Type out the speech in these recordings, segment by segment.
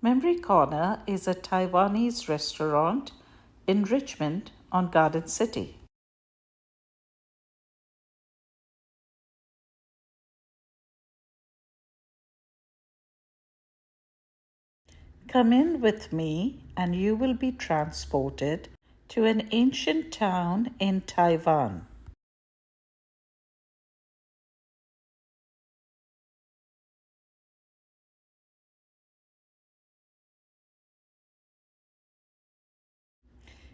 Memory Corner is a Taiwanese restaurant in Richmond on Garden City. Come in with me and you will be transported to an ancient town in Taiwan.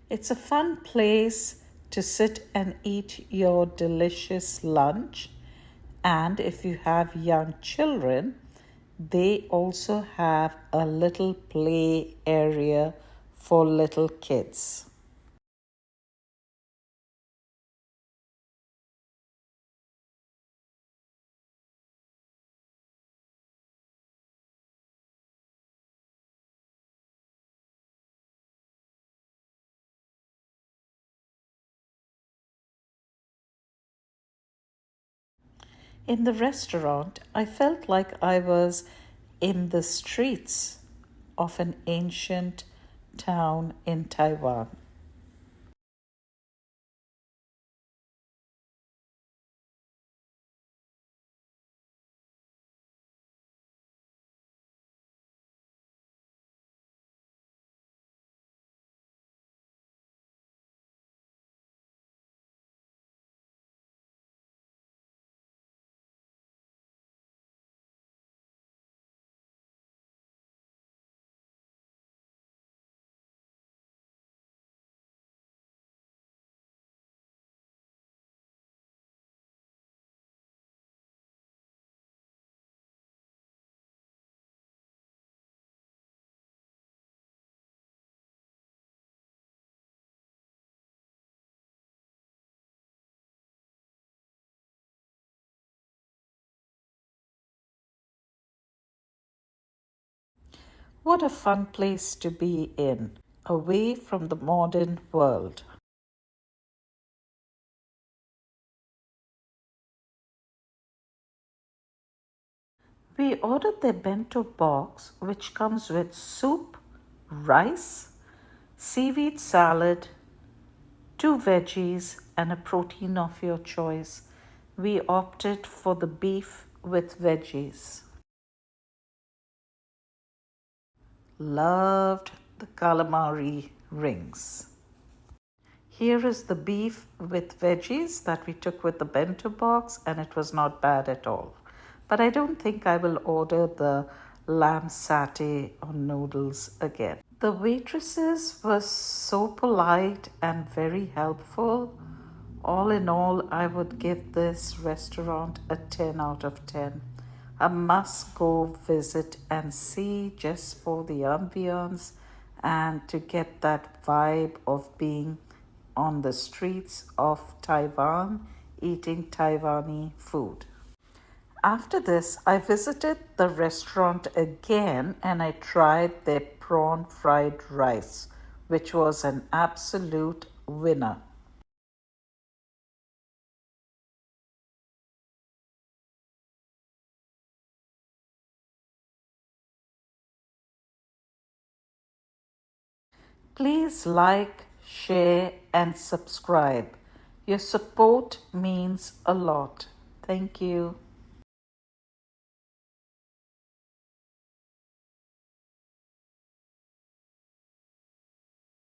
It's a fun place to sit and eat your delicious lunch. And if you have young children, they also have a little play area for little kids. In the restaurant, I felt like I was in the streets of an ancient town in Taiwan. What a fun place to be in, away from the modern world. We ordered their bento box, which comes with soup, rice, seaweed salad, two veggies, and a protein of your choice. We opted for the beef with veggies. Loved the calamari rings. Here is the beef with veggies that we took with the bento box, and it was not bad at all. But I don't think I will order the lamb satay or noodles again. The waitresses were so polite and very helpful. All in all, I would give this restaurant a 10 out of 10. A must go visit and see just for the ambience and to get that vibe of being on the streets of Taiwan eating Taiwanese food. After this, I visited the restaurant again and I tried their prawn fried rice, which was an absolute winner. Please like, share, and subscribe. Your support means a lot. Thank you.